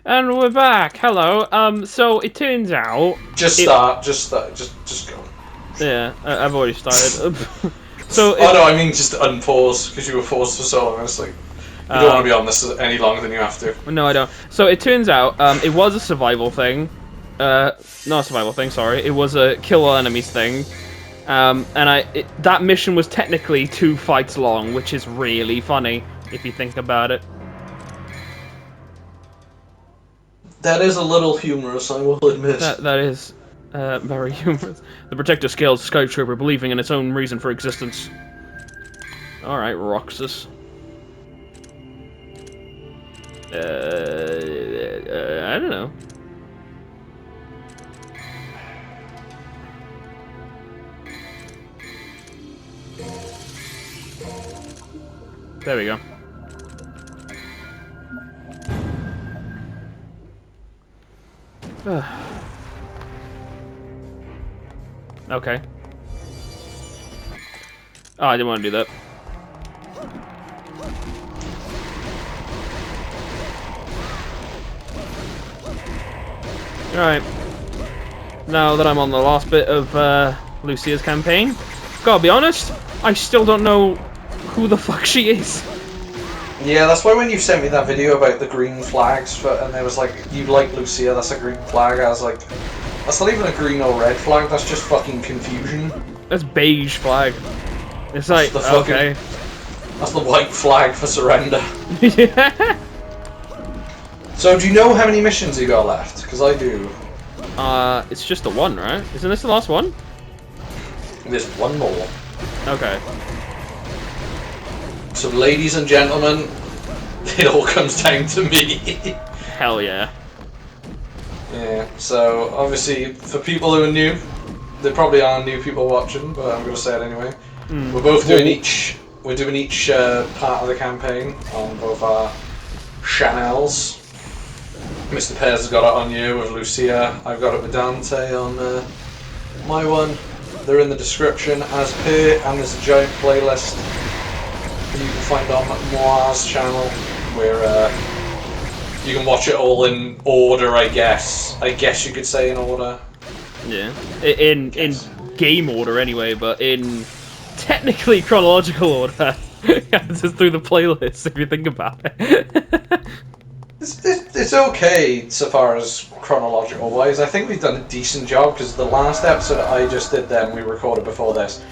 And we're back. Hello. So it turns out. Just go. Yeah, I've already started. So. Oh no, I mean just unpause because you were paused for so long. It's like you don't want to be on this any longer than you have to. No, I don't. So it turns out, it was a survival thing. Not a survival thing. Sorry, it was a kill all enemies thing. And that mission was technically 2 fights long, which is really funny if you think about it. That is a little humorous, I will admit. That is very humorous. The Protector scales Sky Trooper, believing in its own reason for existence. Alright, Roxas. I don't know. There we go. Okay. Oh, I didn't want to do that. Alright. Now that I'm on the last bit of Lucia's campaign, gotta be honest, I still don't know who the fuck she is. Yeah, that's why when you sent me that video about the green flags, and there was like, you like Lucia, that's a green flag, I was like, that's not even a green or red flag, that's just fucking confusion. That's beige flag. It's like, the fucking, okay. That's the white flag for surrender. Yeah. So do you know how many missions you got left? Because I do. It's just the one, right? Isn't this the last one? There's one more. Okay. So ladies and gentlemen, it all comes down to me. Hell yeah. Yeah, so obviously for people who are new, there probably are new people watching, but I'm going to say it anyway. We're both doing each part of the campaign on both our channels. Mr. Pears has got it on you with Lucia. I've got it with Dante on my one. They're in the description as per, and there's a giant playlist you can find on Moir's channel where you can watch it all in order, I guess. I guess you could say in order. Yeah. In game order anyway, but in technically chronological order. Just through the playlist, if you think about it. It's okay so far as chronological wise. I think we've done a decent job because the last episode I just did then we recorded before this,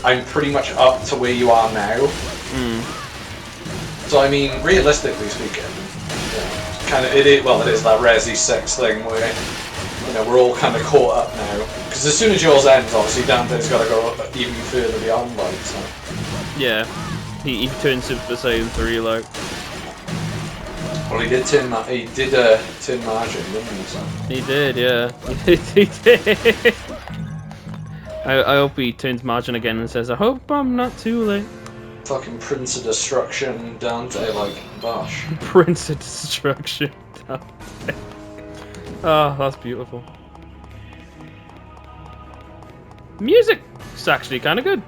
I'm pretty much up to where you are now. So I mean, realistically speaking, it is that Resi 6 thing where we're all kind of caught up now. Because as soon as yours ends, obviously Dante's got to go even further beyond, like so. Yeah, he turned Super Saiyan 3 like. Well, he did turn margin, didn't he? So. He did, yeah. He did. I hope he turns margin again and says, "I hope I'm not too late." Fucking Prince of Destruction, Dante, like, bosh. Prince of Destruction, Dante. Oh, that's beautiful. Music is actually kind of good.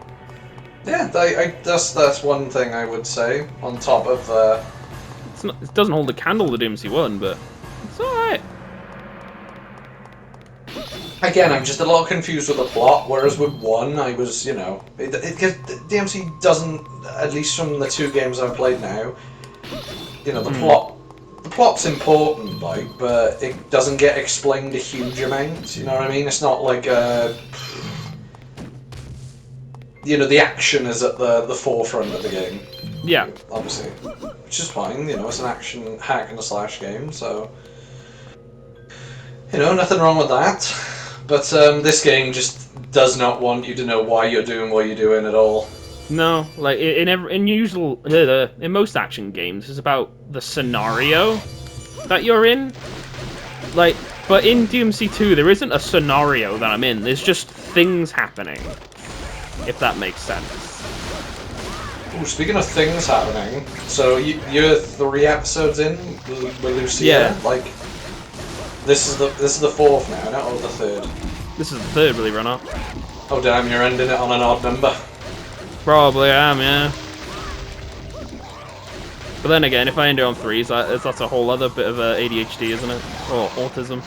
Yeah, that's one thing I would say. On top of it doesn't hold a candle to DMC1, but it's alright. Again, I'm just a little confused with the plot, whereas with 1, I was, DMC doesn't, at least from the 2 games I've played now, the plot's important, like, but it doesn't get explained a huge amount, you know what I mean? It's not like, the action is at the forefront of the game. Yeah. Obviously. Which is fine, it's an action hack and a slash game, so... nothing wrong with that. But this game just does not want you to know why you're doing what you're doing at all. No, like in most action games, it's about the scenario that you're in. Like, but in DMC2, there isn't a scenario that I'm in. There's just things happening. If that makes sense. Ooh, speaking of things happening, so you're 3 episodes in with Lucia. Yeah. Like, this is the 4th now, not or the 3rd. This is the 3rd, believe it or not. Oh damn, you're ending it on an odd number. Probably am, yeah. But then again, if I end it on 3s, that's a whole other bit of ADHD, isn't it? Or autism.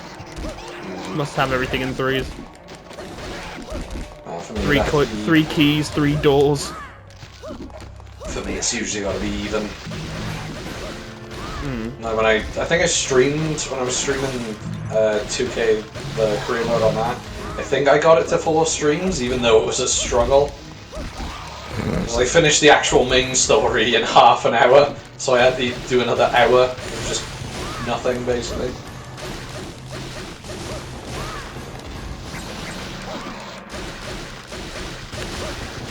Must have everything in 3s. For me, 3 keys, 3 doors. For me, it's usually got to be even. No, I think I streamed when I was streaming 2K, the career mode on that. I think I got it to 4 streams, even though it was a struggle. Because I finished the actual main story in half an hour, so I had to do another hour of just nothing, basically.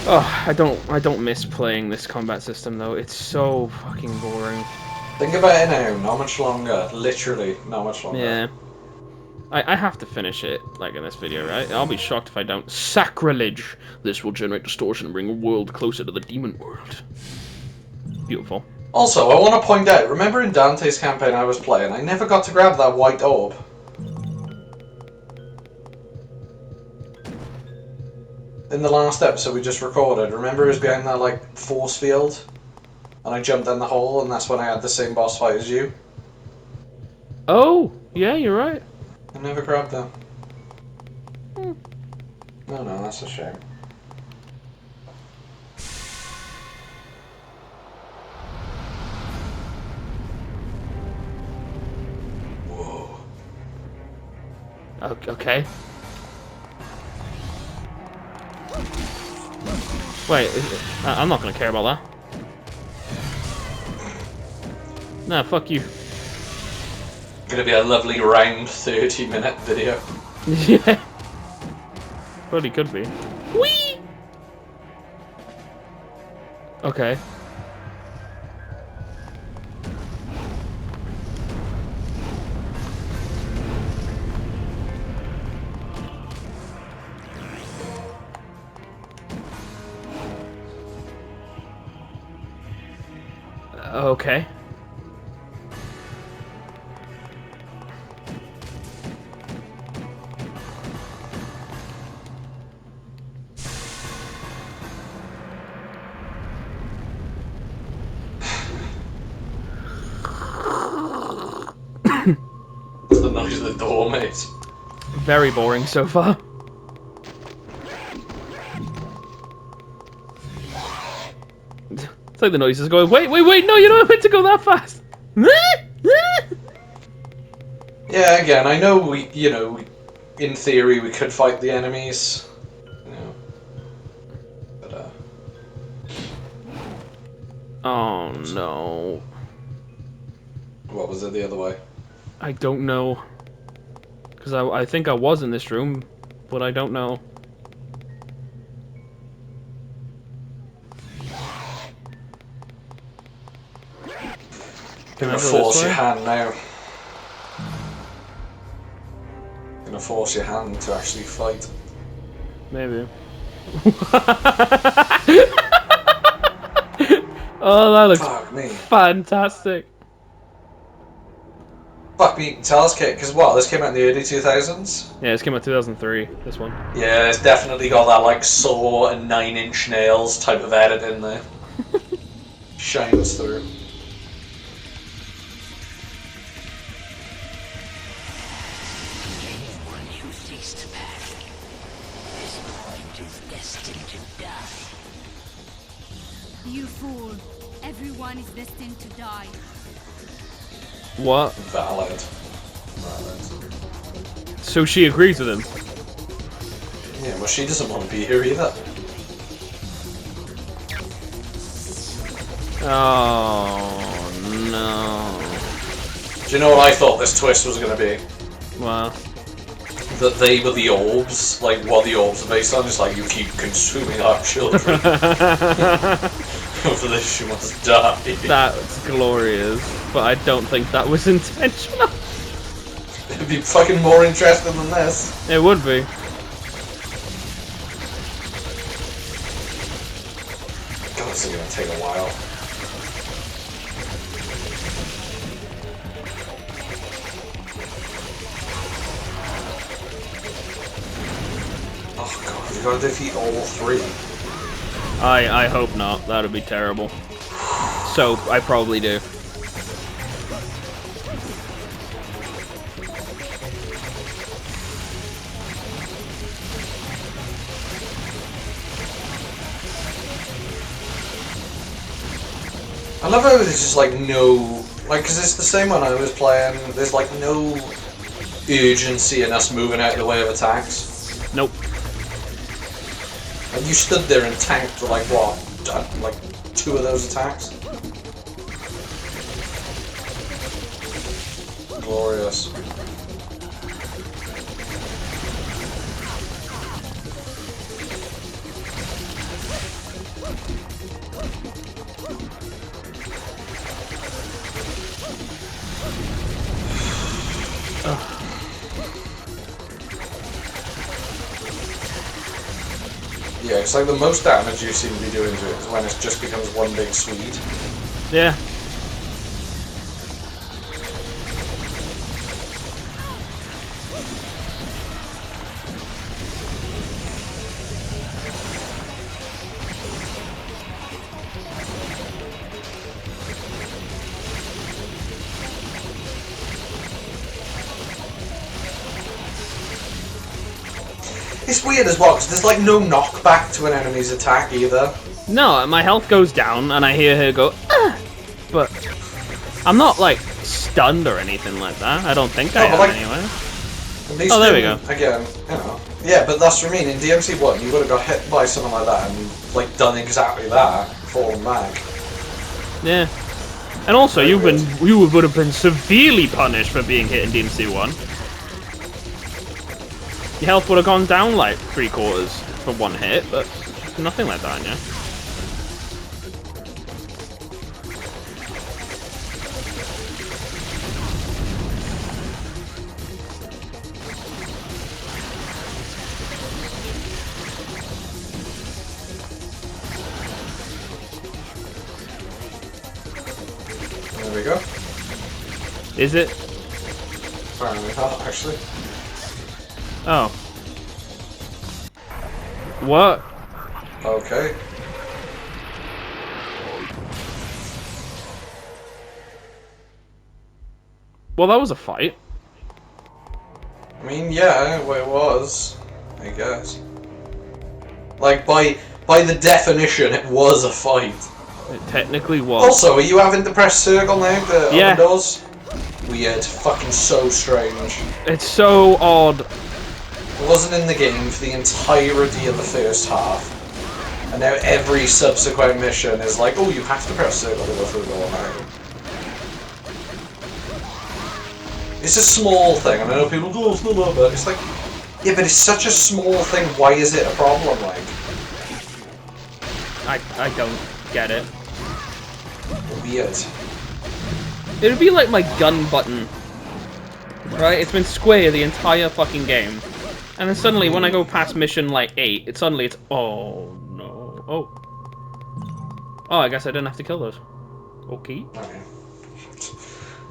Oh, I don't miss playing this combat system though. It's so fucking boring. Think about it now, not much longer. Literally, not much longer. Yeah. I have to finish it, like, in this video, right? I'll be shocked if I don't. Sacrilege! This will generate distortion and bring a world closer to the demon world. Beautiful. Also, I want to point out, remember in Dante's campaign I was playing, I never got to grab that white orb. In the last episode we just recorded, remember it was behind that, like, force field? And I jumped in the hole, and that's when I had the same boss fight as you. Oh! Yeah, you're right. I never grabbed that. No, that's a shame. Whoa. Okay. Wait, I'm not gonna care about that. Nah, fuck you. Gonna be a lovely round 30-minute video. Yeah. Probably could be. Whee! Okay. Okay. It's the noise of the door, mate. Very boring so far. It's like the noise is going, wait, no, you don't meant to go that fast. Yeah, again, I know we, in theory we could fight the enemies, but Oh no. what was it the other way? I don't know. Because I think I was in this room, but I don't know. Gonna force your hand now. Gonna force your hand to actually fight. Maybe. Oh, that looks Fuck me. fantastic. Fuck me, tell us, Kate, because what, this came out in the early 2000s? Yeah, this came out 2003, this one. Yeah, it's definitely got that, like, saw and 9-inch nails type of edit in there. Shines through. You fool. Everyone is destined to die. What? Valid. So she agrees with him? Yeah, well, she doesn't want to be here either. Oh, no. Do you know what I thought this twist was going to be? Wow. That they were the orbs, like what the orbs are based on, just like you keep consuming our children. For this she must die. That's glorious, but I don't think that was intentional. It'd be fucking more interesting than this. It would be. God, this is gonna take a while. Oh god, you gotta defeat all 3. I hope not. That would be terrible. So, I probably do. love how there's just like no, like, because it's the same when I was playing. There's like no urgency in us moving out of the way of attacks. Nope. And you stood there and tanked like what, like 2 of those attacks. Glorious. Yeah, it's like the most damage you seem to be doing to it is when it just becomes one big Swede. Yeah. It's weird as well, because there's like no knockback to an enemy's attack either. No, my health goes down and I hear her go, ah! But I'm not like stunned or anything like that. I don't think I am like, anyway. Oh, there we go. Again, you know. Yeah, but that's what I mean. In DMC1, you would have got hit by something like that and like done exactly that, fallen back. Yeah. And also, you would have been severely punished for being hit in DMC1. Your health would have gone down like 3/4 for one hit, but nothing like that, yeah. There we go. Is it? Apparently not, actually. Oh. What? Okay. Well, that was a fight. I mean, yeah, well, it was, I guess. Like, by the definition, it was a fight. It technically was. Also, are you having to press circle now to Yeah. open doors? Weird. Fucking so strange. It's so odd. It wasn't in the game for the entirety of the first half. And now every subsequent mission is like, oh, you have to press circle to go through the door now. It's a small thing, and I know people go, oh, it's not that bad. It's like, yeah, but it's such a small thing, why is it a problem, like? I don't get it. Weird. It would be like my gun button. Right? It's been square the entire fucking game. And then suddenly, when I go past mission, like, 8, it's oh, no. Oh, I guess I didn't have to kill those. Okay. Okay.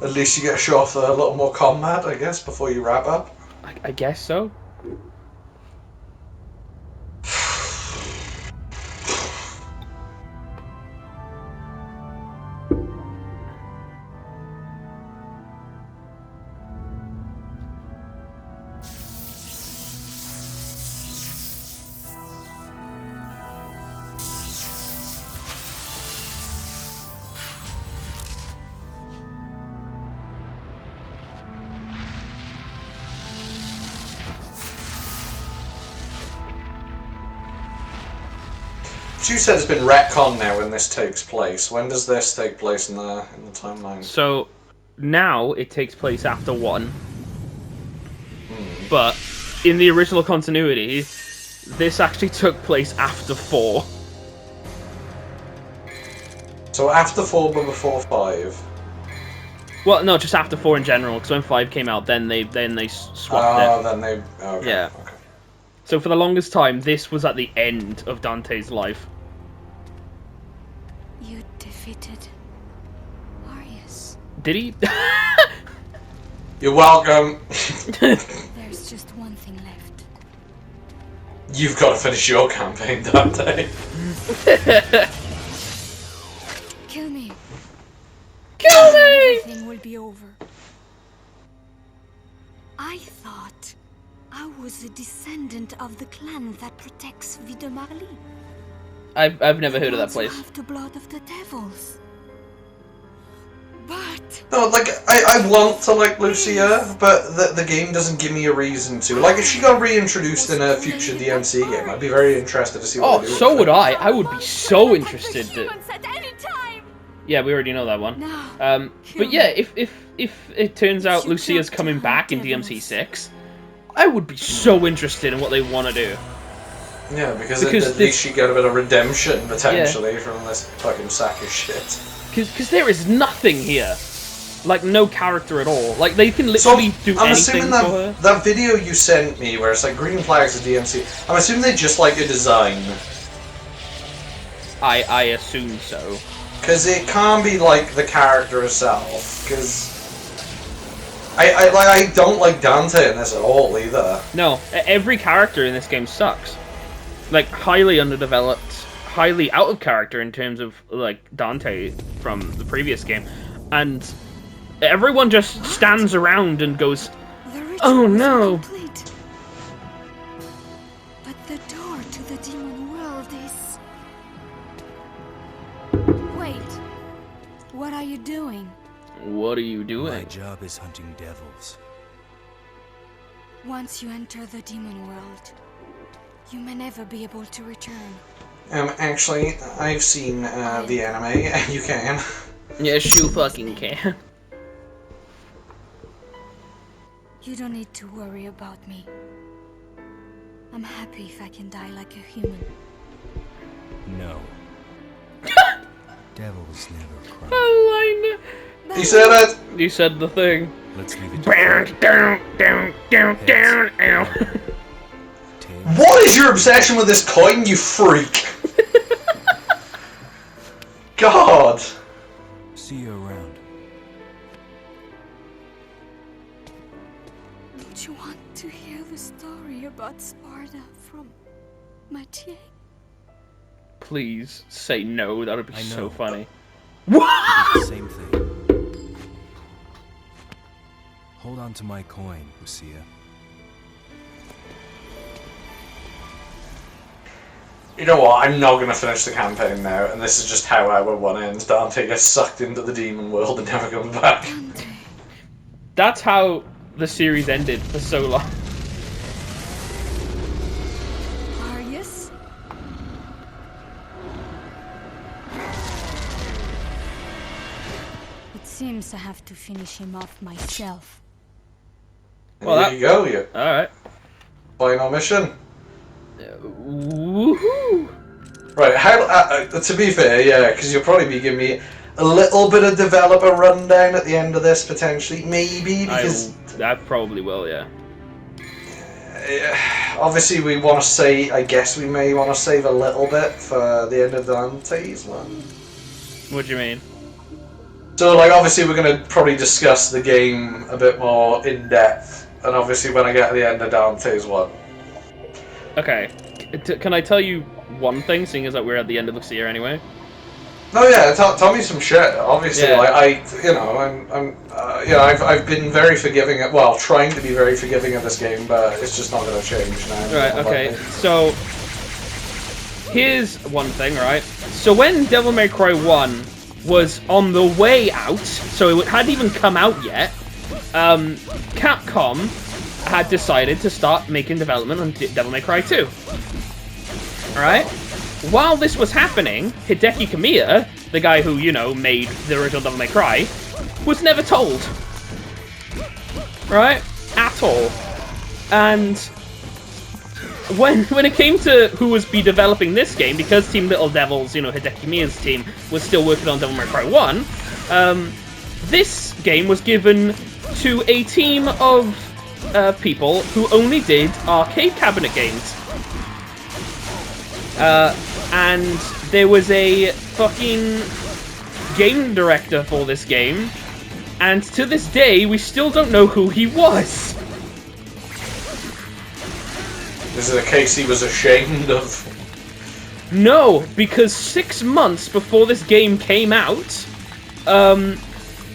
At least you get to show off a little more combat, I guess, before you wrap up. I guess so. You said it's been retconned now when this takes place. When does this take place in the timeline? So, now it takes place after 1. But, in the original continuity, this actually took place after 4. So after 4 but before 5? Well, no, just after 4 in general, because when 5 came out, then they swapped Oh, it. then they... Okay, Yeah. okay. So for the longest time, this was at the end of Dante's life. You defeated Marius. Did he? You're welcome. There's just one thing left. You've got to finish your campaign, Dante. Kill me. Kill me! Everything will be over. I thought I was a descendant of the clan that protects Vie de Marly. I've never heard of that place. Have the blood of the devils. No, like, I want to like Lucia, but the game doesn't give me a reason to. Like, if she got reintroduced in a future DMC game, I'd be very interested to see what they do. So would I. I would be so interested to... Yeah, we already know that one. But yeah, if it turns out Lucia's coming back in DMC 6, I would be so interested in what they want to do. Yeah, because at least she got a bit of redemption, potentially, from this fucking sack of shit. Because there is nothing here. Like, no character at all. Like, they can literally do anything for her. That video you sent me, where it's like green flags of DMC, I'm assuming they just like your design. I assume so. Because it can't be like the character herself, because... I don't like Dante in this at all, either. No, every character in this game sucks. Like, highly underdeveloped, highly out of character in terms of, like, Dante from the previous game. And everyone just stands around and goes, "Oh no!" But the door to the demon world is... Wait. What are you doing? What are you doing? My job is hunting devils. Once you enter the demon world, you may never be able to return. Actually, I've seen the anime, and you can. Yes, you fucking can. You don't need to worry about me. I'm happy if I can die like a human. No. Devils never cry. Oh, You said it! you said the thing. Let's leave it Ow. What is your obsession with this coin, you freak? God! See you around. Don't you want to hear the story about Sparta from Mathieu? Please say no. That would be I so know, funny. The same thing. Hold on to my coin, Lucia. You know what, I'm not gonna finish the campaign now, and this is just how I would want to end. Dante gets sucked into the demon world and never comes back. That's how the series ended for so long. Arius? It seems I have to finish him off myself. Well, there you go, you Alright. final mission. Woohoo! Right, how, to be fair, yeah, because you'll probably be giving me a little bit of developer rundown at the end of this, potentially, maybe, because... I probably will, yeah. Obviously, we want to say, I guess we may want to save a little bit for the end of Dante's one. What do you mean? So, like, obviously we're going to probably discuss the game a bit more in depth, and obviously when I get to the end of Dante's one. Okay. Can I tell you one thing, seeing as that we're at the end of Lucia anyway? No, yeah, tell me some shit. Obviously, Yeah. like, I've been very forgiving at, well, trying to be very forgiving of this game, but it's just not going to change now. Right, okay. So, here's one thing, right? So when Devil May Cry 1 was on the way out, so it hadn't even come out yet, Capcom had decided to start making development on Devil May Cry 2. Alright? While this was happening, Hideki Kamiya, the guy who, you know, made the original Devil May Cry, was never told. Right? At all. And when it came to who was be developing this game, because Team Little Devils, you know, Hideki Kamiya's team, was still working on Devil May Cry 1, this game was given to a team of people who only did arcade cabinet games. And there was a fucking game director for this game, and to this day, we still don't know who he was. Is it a case he was ashamed of? No, because 6 months before this game came out,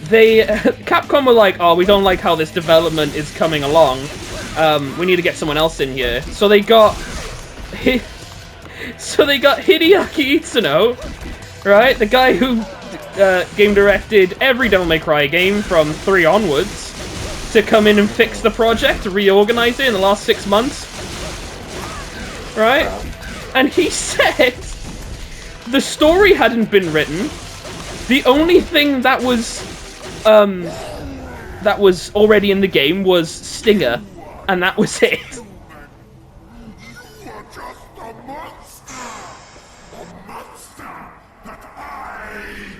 Capcom were like, "Oh, we don't like how this development is coming along. We need to get someone else in here." So they got Hideaki Itsuno, right? The guy who game directed every Devil May Cry game from 3 onwards to come in and fix the project, to reorganize it in the last 6 months, right? And he said the story hadn't been written. The only thing that was already in the game was Stinger, and that was it.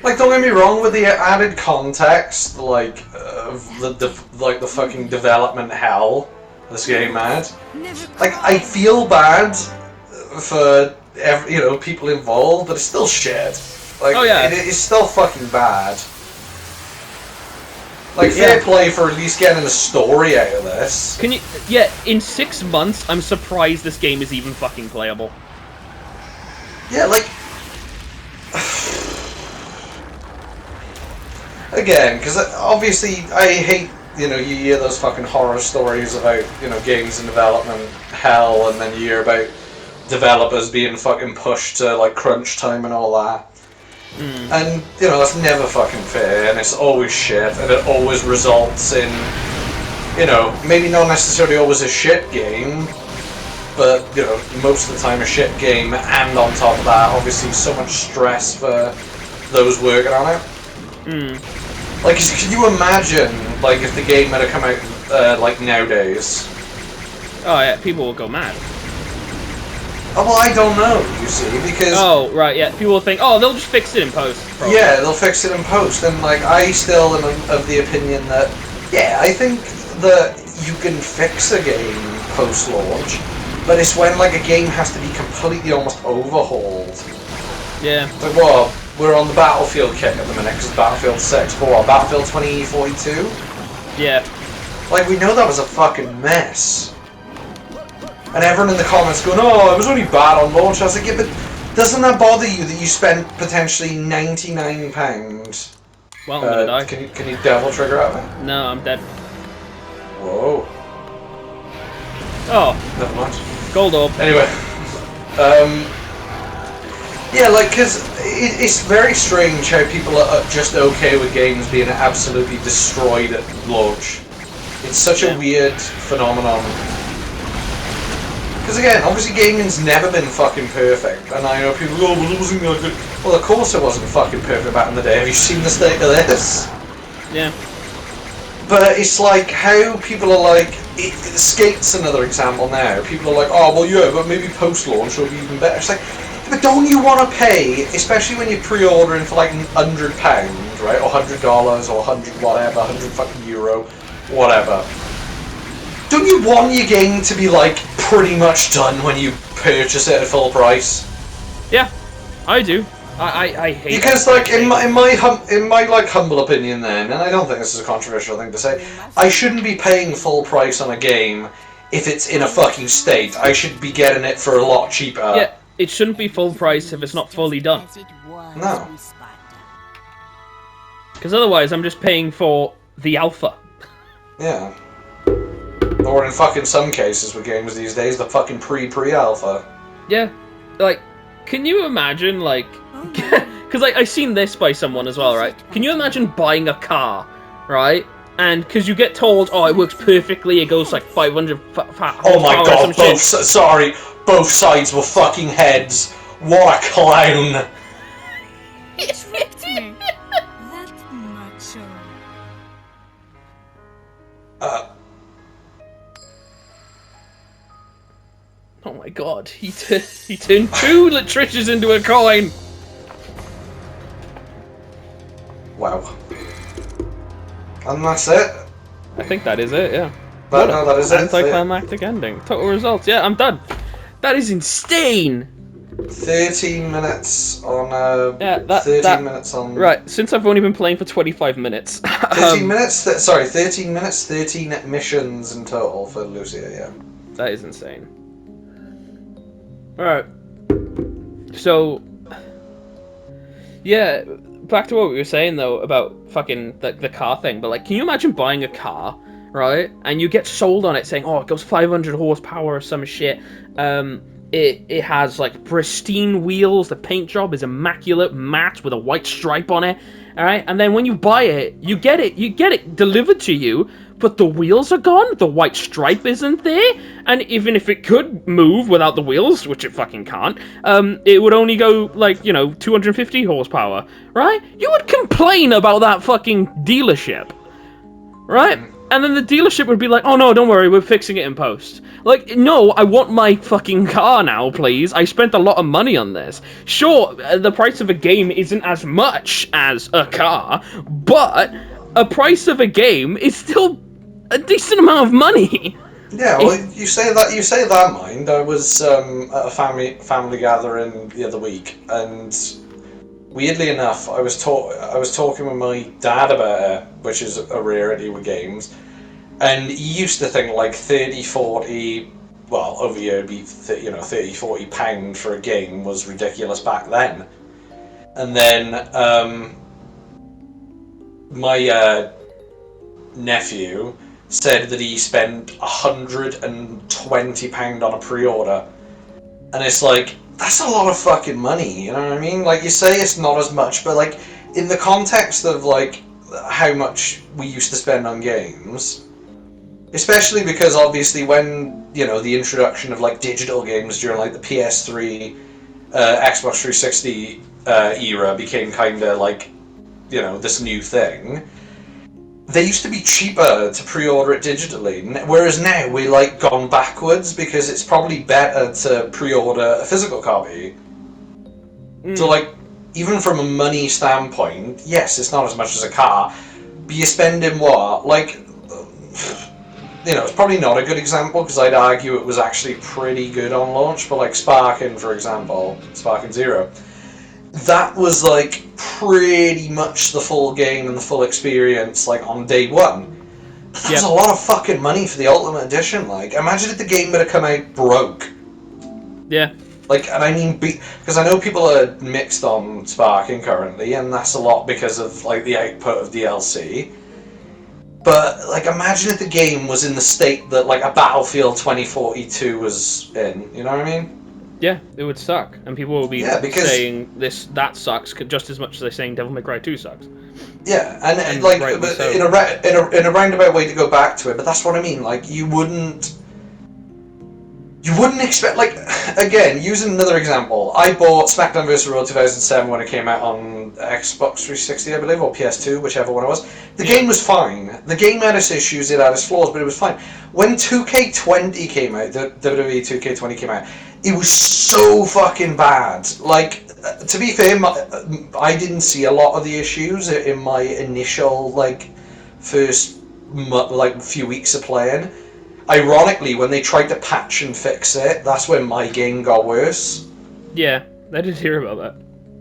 Like, don't get me wrong, with the added context, like, of the fucking development hell this game had. Like, I feel bad for people involved, but it's still shit. Like, oh, yeah. It's still fucking bad. Like, fair play for at least getting a story out of this. Can you? Yeah, in 6 months, I'm surprised this game is even fucking playable. Yeah, like. Again, because obviously I hate, you hear those fucking horror stories about, games in development hell, and then you hear about developers being fucking pushed to, like, crunch time and all that. And, that's never fucking fair, and it's always shit, and it always results in, maybe not necessarily always a shit game, but, most of the time a shit game, and on top of that, obviously so much stress for those working on it. Like, can you imagine, like, if the game had come out, like, nowadays? Oh yeah, people will go mad. Oh, well, I don't know, you see, because... Oh, right, yeah, people will think, oh, they'll just fix it in post. Probably. Yeah, they'll fix it in post, and, like, I still am of the opinion that, yeah, I think that you can fix a game post-launch, but it's when, like, a game has to be completely almost overhauled. Yeah. Like, what? We're on the Battlefield kick at the minute, because it's Battlefield 6, but what, Battlefield 2042? Yeah. Like, we know that was a fucking mess. And everyone in the comments going, oh, it was only bad on launch. I was like, yeah, but doesn't that bother you that you spent potentially £99? Well, I'm gonna die. Can you devil trigger at me? No, I'm dead. Whoa. Oh. Never mind. Gold orb. Anyway. Yeah, like, because it's very strange how people are just okay with games being absolutely destroyed at launch. It's such a weird phenomenon. Because again, obviously gaming's never been fucking perfect, and I know people go, oh, well, it wasn't that good. Well, of course it wasn't fucking perfect back in the day. Have you seen the state of this? Yeah. But it's like how people are like, Skate's another example now. People are like, oh, well, yeah, but maybe post-launch will be even better. It's like, but don't you want to pay, especially when you're pre-ordering for like £100, right, or $100, or 100 whatever, 100 fucking euro, whatever. Don't you want your game to be, like, pretty much done when you purchase it at full price? Yeah, I do. I hate because, like, in my like humble opinion, then, and I don't think this is a controversial thing to say, I shouldn't be paying full price on a game if it's in a fucking state. I should be getting it for a lot cheaper. Yeah, it shouldn't be full price if it's not fully done. No. Because otherwise, I'm just paying for the alpha. Yeah. Or in fucking some cases with games these days, the fucking pre-alpha. Yeah. Like, can you imagine, like... Because I seen this by someone as well, right? Can you imagine buying a car, right? And because you get told, oh, it works perfectly, it goes like 500 oh my god, both sides were fucking heads. What a clown. Tricked me. That macho. Oh my god, he turned 2 Latricias into a coin! Wow. And that's it? I think that is it, yeah. But no, that is it. Anticlimactic ending. Total results, yeah, I'm done. That is insane! 13 minutes on, 13 minutes on... Right, since I've only been playing for 25 minutes... 13 minutes? Sorry, 13 minutes, 13 missions in total for Lucia, yeah. That is insane. Alright. So... Yeah, back to what we were saying, though, about fucking the car thing, but, like, can you imagine buying a car, right, and you get sold on it saying, oh, it goes 500 horsepower or some shit, It has like pristine wheels. The paint job is immaculate, matte with a white stripe on it. All right, and then when you buy it, you get it delivered to you, but the wheels are gone. The white stripe isn't there, and even if it could move without the wheels, which it fucking can't, it would only go like 250 horsepower. Right? You would complain about that fucking dealership, right? And then the dealership would be like, oh no, don't worry, we're fixing it in post. Like, no, I want my fucking car now, please. I spent a lot of money on this. Sure, the price of a game isn't as much as a car, but a price of a game is still a decent amount of money. Yeah, well, you say that, mind. I was at a family gathering the other week, and weirdly enough, I was talking with my dad about it, which is a rarity with games, and he used to think like 30, 40, well, over here it'd be 30, 40 pound for a game was ridiculous back then. And then my nephew said that he spent £120 on a pre-order, and it's like, that's a lot of fucking money, you know what I mean? Like, you say it's not as much, but like, in the context of like how much we used to spend on games, especially because obviously when, the introduction of like digital games during like the PS3, Xbox 360 era became kind of like, this new thing. They used to be cheaper to pre-order it digitally, whereas now we're like gone backwards because it's probably better to pre-order a physical copy. So like, even from a money standpoint, yes, it's not as much as a car, but you're spending what? Like, it's probably not a good example because I'd argue it was actually pretty good on launch, but like Sparkin, for example, Sparkin Zero, that was like pretty much the full game and the full experience like on day one. But that was a lot of fucking money for the Ultimate Edition. Like, imagine if the game would have come out broke. Yeah. Like, and I mean, because I know people are mixed on Sparking currently, and that's a lot because of like the output of DLC. But like, imagine if the game was in the state that like a Battlefield 2042 was in. You know what I mean? Yeah, it would suck, and people will be saying that sucks just as much as they're saying Devil May Cry 2 sucks. Yeah, and like, but so. in a roundabout way to go back to it, but that's what I mean. Like, you wouldn't expect, like, again, using another example, I bought SmackDown vs. Raw 2007 when it came out on Xbox 360, I believe, or PS2, whichever one it was. The game was fine. The game had its issues, it had its flaws, but it was fine. When 2K20 came out, the WWE 2K20 came out, it was so fucking bad. Like, to be fair, I didn't see a lot of the issues in my initial, like, first, like, few weeks of playing. Ironically, when they tried to patch and fix it, that's when my game got worse. Yeah, I did hear about that.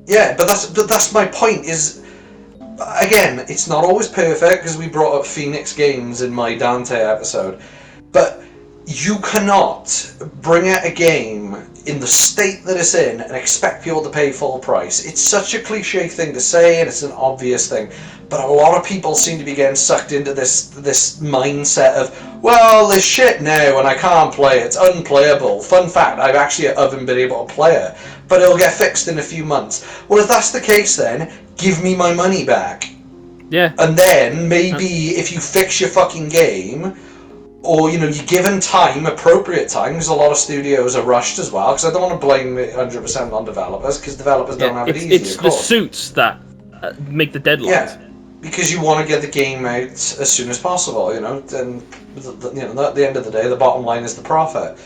Yeah, but that's my point, is, again, it's not always perfect, because we brought up Phoenix Games in my Dante episode, but you cannot bring out a game in the state that it's in and expect people to pay full price. It's such a cliche thing to say, and it's an obvious thing, but a lot of people seem to be getting sucked into this mindset of, well, this shit now and I can't play it, it's unplayable. Fun fact, I haven't been able to play it, but it'll get fixed in a few months. Well, if that's the case, then give me my money back. Yeah. And then maybe if you fix your fucking game, or, you're given time, appropriate time, because a lot of studios are rushed as well, because I don't want to blame it 100% on developers, because developers don't have it easy, It's the suits that make the deadlines. Yeah, because you want to get the game out as soon as possible, and at the end of the day, the bottom line is the profit.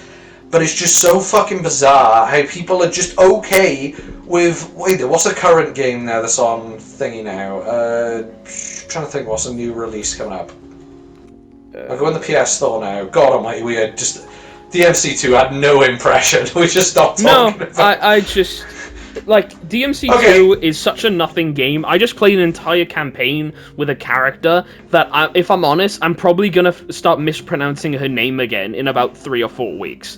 But it's just so fucking bizarre how people are just okay with... Wait, what's the current game now that's on thingy now? Trying to think what's a new release coming up. I go in the PS Store now. God almighty, we had just... DMC2 had no impression. We just stopped talking about... I just... Like, DMC2 is such a nothing game. I just played an entire campaign with a character that, if I'm honest, I'm probably gonna start mispronouncing her name again in about 3 or 4 weeks.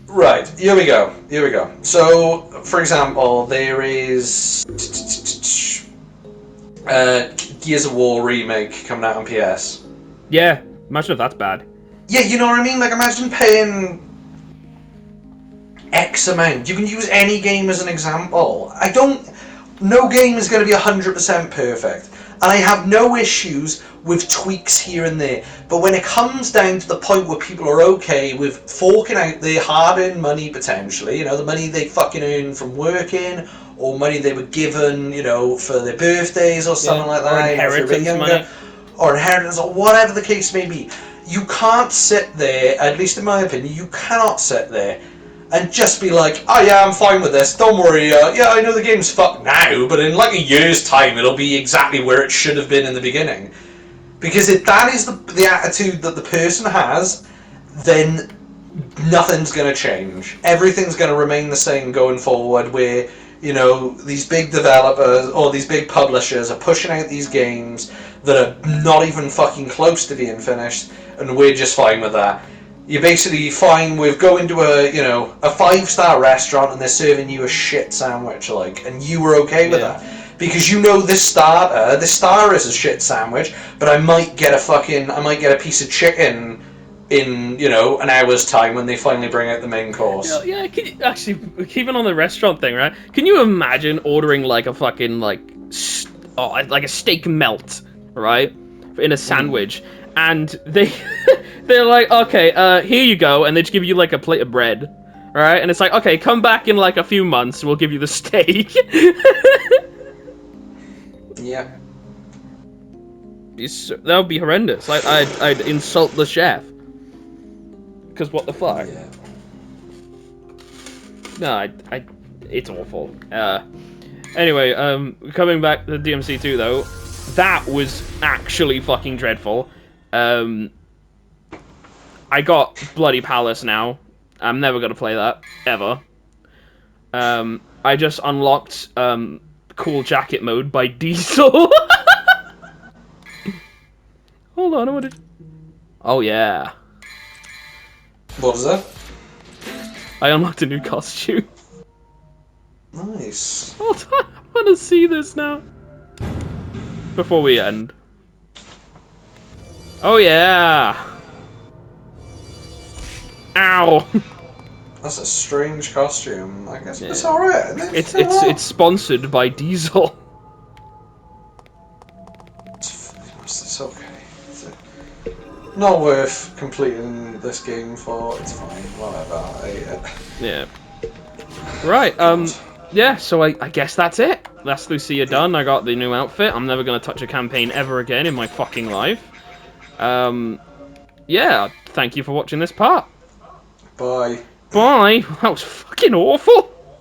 Right, here we go. So, for example, there is... Gears of War remake coming out on PS. Yeah. Imagine if that's bad. Yeah, you know what I mean? Like, imagine paying X amount. You can use any game as an example. No game is going to be 100% perfect. And I have no issues with tweaks here and there. But when it comes down to the point where people are okay with forking out their hard-earned money, potentially, you know, the money they fucking earn from working, or money they were given, you know, for their birthdays or something like that, or inheritance if you're a bit younger, money, or inheritance, or whatever the case may be, you can't sit there, at least in my opinion, you cannot sit there and just be like, oh yeah, I'm fine with this, don't worry, yeah, I know the game's fucked now, but in like a year's time it'll be exactly where it should have been in the beginning. Because if that is the attitude that the person has, then nothing's going to change. Everything's going to remain the same going forward, where, you know, these big developers or these big publishers are pushing out these games that are not even fucking close to being finished, and we're just fine with that. You're basically fine with going to a 5-star restaurant and they're serving you a shit sandwich, like, and you were okay with that. Because you know this starter is a shit sandwich, but I might get a piece of chicken in, you know, an hour's time when they finally bring out the main course. Yeah, actually, keeping on the restaurant thing, right? Can you imagine ordering like a fucking like a steak melt, right, in a sandwich, and they're like, okay, here you go, and they just give you like a plate of bread, right? And it's like, okay, come back in like a few months, we'll give you the steak. Yeah. That would be horrendous. Like, I'd insult the chef. Because what the fuck? Yeah. No, it's awful. Anyway, coming back to DMC 2 though, that was actually fucking dreadful. I got Bloody Palace now. I'm never gonna play that ever. I just unlocked Cool Jacket mode by Diesel. Hold on, I wanted. Oh yeah. What is that? I unlocked a new costume. Nice. Hold on, I want to see this now. Before we end. Oh yeah. Ow. That's a strange costume. I guess it's alright. It's sponsored by Diesel. It's okay. Not worth completing this game for. It's fine. Whatever. Yeah. Right. Yeah. So I guess that's it. That's Lucia done. I got the new outfit. I'm never gonna touch a campaign ever again in my fucking life. Yeah. Thank you for watching this part. Bye. Bye. That was fucking awful.